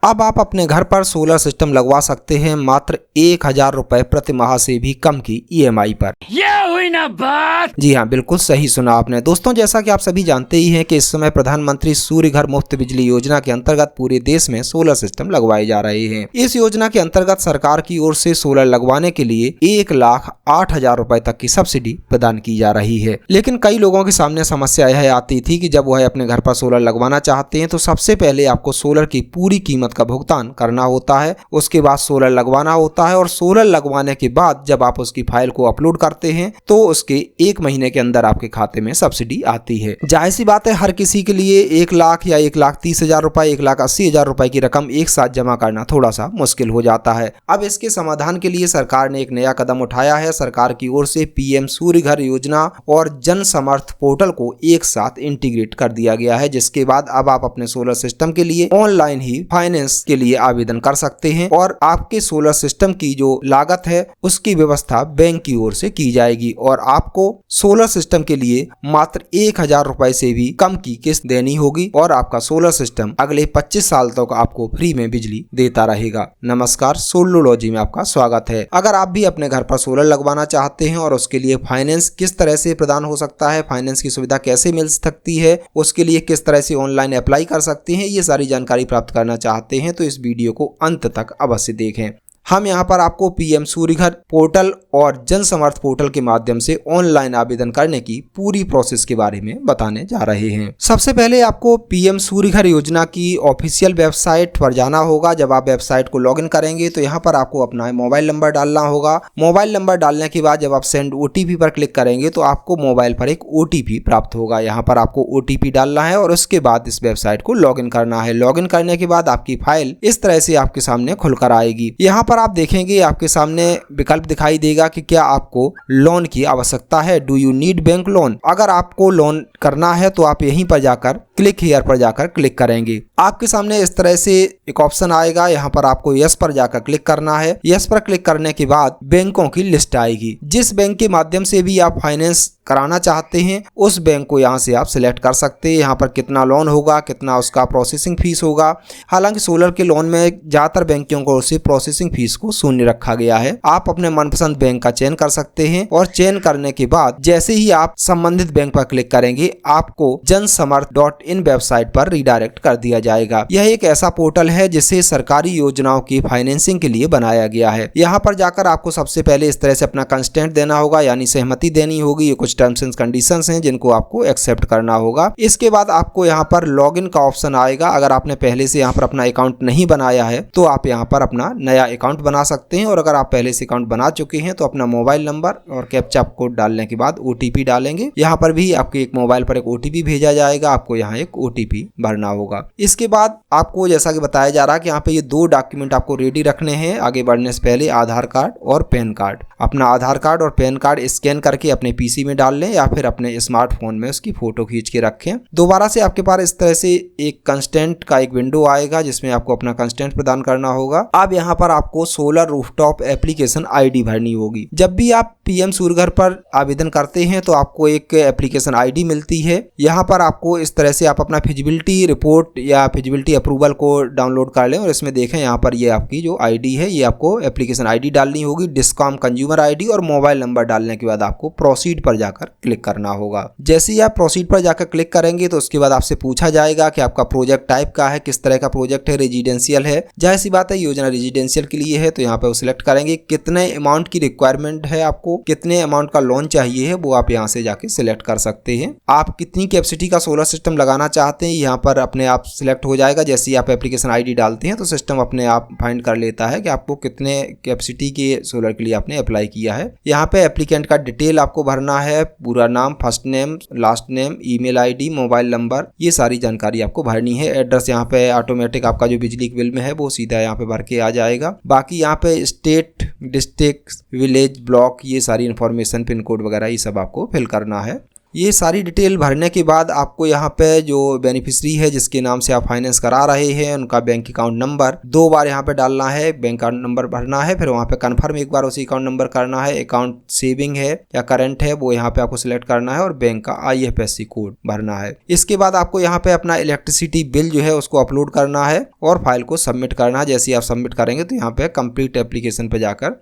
अब आप अपने घर पर सोलर सिस्टम लगवा सकते हैं मात्र 1000 रुपए प्रति माह से भी कम की EMI पर। ये हुई ना बात। जी हाँ, बिल्कुल सही सुना आपने। दोस्तों, जैसा कि आप सभी जानते ही हैं कि इस समय प्रधानमंत्री सूर्य घर मुफ्त बिजली योजना के अंतर्गत पूरे देश में सोलर सिस्टम लगवाए जा रहे हैं। इस योजना के अंतर्गत सरकार की ओर से सोलर लगवाने के लिए 1,08,000 रुपए तक की सब्सिडी प्रदान की जा रही है। लेकिन कई लोगों के सामने समस्या यह आती थी कि जब वह अपने घर पर सोलर लगवाना चाहते हैं तो सबसे पहले आपको सोलर की पूरी कीमत का भुगतान करना होता है, उसके बाद सोलर लगवाना होता है और सोलर लगवाने के बाद जब आप उसकी फाइल को अपलोड करते हैं तो उसके 1 महीने के अंदर आपके खाते में सब्सिडी आती है। जाहिर सी बात है, हर किसी के लिए 1 लाख या 1,30,000 रुपए, 1,80,000 रुपए की रकम एक साथ जमा करना थोड़ा सा मुश्किल हो जाता है। अब इसके समाधान के लिए सरकार ने एक नया कदम उठाया है। सरकार की ओर से PM सूर्य घर योजना और जन समर्थ पोर्टल को एक साथ इंटीग्रेट कर दिया गया है, जिसके बाद अब आप अपने सोलर सिस्टम के लिए ऑनलाइन ही फाइनेंस के लिए आवेदन कर सकते हैं और आपके सोलर सिस्टम की जो लागत है उसकी व्यवस्था बैंक की ओर से की जाएगी और आपको सोलर सिस्टम के लिए मात्र 1000 रुपए से भी कम की किस्त देनी होगी और आपका सोलर सिस्टम अगले 25 साल तक आपको फ्री में बिजली देता रहेगा। नमस्कार, सोलरोलॉजी में आपका स्वागत है। अगर आप भी अपने घर पर सोलर लगवाना चाहते हैं और उसके लिए फाइनेंस किस तरह से प्रदान हो सकता है, फाइनेंस की सुविधा कैसे मिल सकती है, उसके लिए किस तरह से ऑनलाइन अप्लाई कर सकते हैं, ये सारी जानकारी प्राप्त करना चाहते हैं तो इस वीडियो को अंत तक अवश्य देखें। हम यहाँ पर आपको PM सूर्य घर पोर्टल और जन समर्थ पोर्टल के माध्यम से ऑनलाइन आवेदन करने की पूरी प्रोसेस के बारे में बताने जा रहे हैं। सबसे पहले आपको PM सूर्य घर योजना की ऑफिशियल वेबसाइट पर जाना होगा। जब आप वेबसाइट को लॉगिन करेंगे तो यहाँ पर आपको अपना मोबाइल नंबर डालना होगा। मोबाइल नंबर डालने के बाद जब आप सेंड OTP पर क्लिक करेंगे तो आपको मोबाइल पर एक OTP प्राप्त होगा। यहाँ पर आपको OTP डालना है और उसके बाद इस वेबसाइट को लॉगिन करना है। लॉगिन करने के बाद आपकी फाइल इस तरह से आपके सामने खुलकर आएगी। यहाँ पर आप देखेंगे आपके सामने विकल्प दिखाई देगा कि क्या आपको लोन की आवश्यकता है, do you need bank loan. अगर आपको लोन करना है तो आप यहीं पर जाकर क्लिक हियर पर जाकर क्लिक करेंगे। आपके सामने इस तरह से एक ऑप्शन आएगा, यहाँ पर आपको यस पर जाकर क्लिक करना है। यस पर क्लिक करने के बाद बैंकों की लिस्ट आएगी। जिस बैंक के माध्यम से भी आप फाइनेंस कराना चाहते हैं उस बैंक को यहाँ से आप सिलेक्ट कर सकते हैं। यहाँ पर कितना लोन होगा, कितना उसका प्रोसेसिंग फीस होगा। हालांकि सोलर के लोन में ज्यादातर बैंकों को से प्रोसेसिंग फीस को शून्य रखा गया है। आप अपने मनपसंद बैंक का चयन कर सकते हैं और चयन करने के बाद जैसे ही आप संबंधित बैंक पर क्लिक करेंगे आपको जनसमर्थ.in वेबसाइट पर रिडायरेक्ट कर दिया जाएगा। यह एक ऐसा पोर्टल है जिसे सरकारी योजनाओं की फाइनेंसिंग के लिए बनाया गया है। यहाँ पर जाकर आपको सबसे पहले इस तरह से अपना कंस्टेंट देना होगा, यानी सहमति देनी होगी। ये कुछ टर्म्स एंड कंडीशंस हैं जिनको आपको एक्सेप्ट करना होगा। इसके बाद आपको यहाँ पर लॉगिन का ऑप्शन आएगा। अगर आपने पहले से यहाँ पर अपना अकाउंट नहीं बनाया है तो आप यहाँ पर अपना नया अकाउंट बना सकते हैं और अगर आप पहले से अकाउंट बना चुके हैं तो अपना मोबाइल नंबर और कैप्चा कोड डालने के बाद OTP डालेंगे। यहाँ पर भी आपके एक मोबाइल पर एक OTP भेजा जाएगा, आपको यहाँ एक OTP भरना होगा। इसके बाद आपको जैसा कि बताया जा रहा है कि यहाँ पे ये 2 डॉक्यूमेंट आपको रेडी रखने हैं आगे बढ़ने से पहले, आधार कार्ड और पैन कार्ड। अपना आधार कार्ड और पैन कार्ड स्कैन करके अपने PC में डाल लें या फिर अपने स्मार्टफोन में उसकी फोटो खींच के रखें। दोबारा से आपके पास इस तरह से एक कंस्टेंट का एक विंडो आएगा जिसमें आपको अपना कंस्टेंट प्रदान करना होगा। अब यहाँ पर आपको सोलर रूफटॉप एप्लीकेशन ID भरनी होगी। जब भी आप PM सूर्य घर पर आवेदन करते हैं तो आपको एक एप्लीकेशन ID मिलती है। यहाँ पर आपको इस तरह से आप अपना फिजिबिलिटी रिपोर्ट या फिजिबिलिटी अप्रूवल को डाउनलोड कर लें और इसमें देखें यहाँ पर ये आपकी जो ID है ये आपको एप्लीकेशन ID डालनी होगी, डिस्कॉम कंज्यूमर ID और मोबाइल नंबर डालने के बाद आपको प्रोसीड पर जाकर क्लिक करना होगा। जैसे ही आप प्रोसीड पर जाकर क्लिक करेंगे तो उसके बाद आपसे पूछा जाएगा कि आपका प्रोजेक्ट टाइप का है, किस तरह का प्रोजेक्ट है, रेजिडेंशियल है। जाहिर सी बात है योजना रेजिडेंशियल के लिए है तो यहाँ पे सिलेक्ट करेंगे। कितने अमाउंट की रिक्वायरमेंट है, आपको कितने अमाउंट का लोन चाहिए है वो आप यहाँ से जाके सिलेक्ट कर सकते हैं। आप कितनी कैपेसिटी का सोलर सिस्टम लगाना चाहते हैं यहाँ पर अपने आप सिलेक्ट हो जाएगा। जैसे ही आप एप्लीकेशन ID डालते हैं तो सिस्टम अपने आप फाइंड कर लेता है कि आपको कितने कैपेसिटी के सोलर के लिए आपने अप्लाई किया है। यहाँ पे एप्लीकेंट का डिटेल आपको भरना है, पूरा नाम, first name, last name, email ID, mobile number, ये सारी जानकारी आपको भरनी है। एड्रेस यहाँ पे ऑटोमेटिक आपका जो बिजली बिल में है वो सीधा यहाँ पे भर के आ जाएगा। बाकी यहाँ पे स्टेट, डिस्ट्रिक्ट, विलेज, ब्लॉक, ये सारी इन्फॉर्मेशन, पिन कोड वगैरह ये सब आपको फिल करना है। ये सारी डिटेल भरने के बाद आपको यहाँ पे जो बेनिफिशियरी है जिसके नाम से आप फाइनेंस करा रहे हैं उनका बैंक अकाउंट नंबर 2 बार यहाँ पे डालना है, बैंक अकाउंट नंबर भरना है, फिर वहाँ पे कन्फर्म एक बार उसी अकाउंट नंबर करना है, अकाउंट सेविंग है या करंट है वो यहाँ पे आपको सिलेक्ट करना है और बैंक का IFSC कोड भरना है। इसके बाद आपको यहाँ पे अपना इलेक्ट्रिसिटी बिल जो है उसको अपलोड करना है और फाइल को सबमिट करना है। जैसे आप सबमिट करेंगे तो यहाँ पे कंप्लीट एप्लीकेशन पे जाकर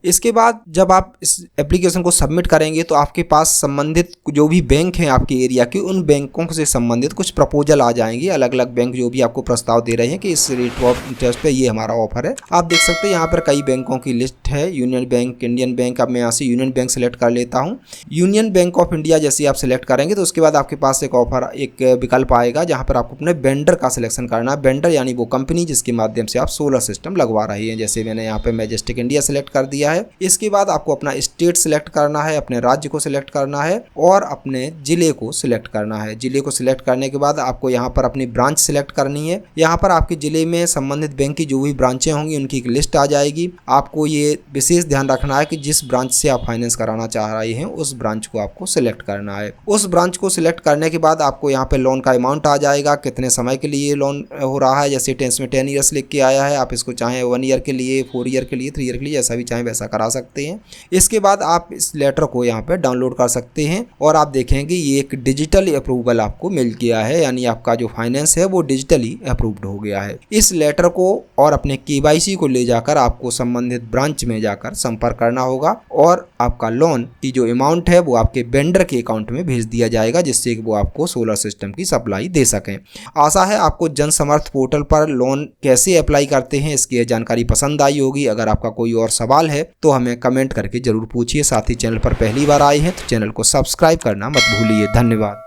इसके बाद जब आप इस एप्लीकेशन को सबमिट करेंगे तो आपके पास संबंधित जो भी बैंक हैं आपके एरिया के उन बैंकों से संबंधित कुछ प्रपोजल आ जाएंगे। अलग अलग बैंक जो भी आपको प्रस्ताव दे रहे हैं कि इस रेट ऑफ इंटरेस्ट पे ये हमारा ऑफर है। आप देख सकते हैं यहाँ पर कई बैंकों की लिस्ट है, यूनियन बैंक, इंडियन बैंक। अब मैं यहाँ से यूनियन बैंक सेलेक्ट कर लेता हूँ। यूनियन बैंक ऑफ इंडिया जैसे आप सिलेक्ट करेंगे तो उसके बाद आपके पास एक विकल्प आएगा जहाँ पर आपको अपने वेंडर का सिलेक्शन करना है। वेंडर यानी वो कंपनी जिसके माध्यम से आप सोलर सिस्टम लगवा रही है। जैसे मैंने यहाँ पे मैजेस्टिक इंडिया सेलेक्ट कर दिया है। इसके बाद आपको अपना स्टेट सिलेक्ट करना है, अपने राज्य को सिलेक्ट करना है और अपने जिले को सिलेक्ट करना है। जिले को सिलेक्ट करने के बाद आपको यहाँ पर अपनी ब्रांच सिलेक्ट करनी है। यहाँ पर आपके जिले में संबंधित बैंक की जो भी ब्रांचें होंगी उनकी एक लिस्ट आ जाएगी। आपको ये विशेष ध्यान रखना है कि जिस ब्रांच से आप फाइनेंस कराना चाह रहे हैं उस ब्रांच को आपको सिलेक्ट करना है। उस ब्रांच को सिलेक्ट करने के बाद आपको यहाँ पे लोन का अमाउंट आ जाएगा, कितने समय के लिए लोन हो रहा है। जैसे टेंस में 10 ईयर्स लिख के आया है, आप इसको चाहें 1 ईयर के लिए, 4 ईयर के लिए, 3 ईयर के लिए, जैसा भी चाहें वैसा करा सकते हैं। इसके बाद आप इस लेटर को यहाँ पे डाउनलोड कर सकते हैं और आप देखेंगे ये एक डिजिटल अप्रूवल आपको मिल गया है, यानी आपका जो फाइनेंस है वो डिजिटली अप्रूव्ड हो गया है। इस लेटर को और अपने KYC को ले जाकर आपको संबंधित ब्रांच में जाकर संपर्क करना होगा और आपका लोन की जो अमाउंट है वो आपके वेंडर के अकाउंट में भेज दिया जाएगा, जिससे कि वो आपको सोलर सिस्टम की सप्लाई दे सकें। आशा है आपको जन समर्थ पोर्टल पर लोन कैसे अप्लाई करते हैं इसकी जानकारी पसंद आई होगी। अगर आपका कोई और सवाल है तो हमें कमेंट करके जरूर पूछिए। साथ ही चैनल पर पहली बार आए हैं तो चैनल को सब्सक्राइब करना मत भूलिए। धन्यवाद।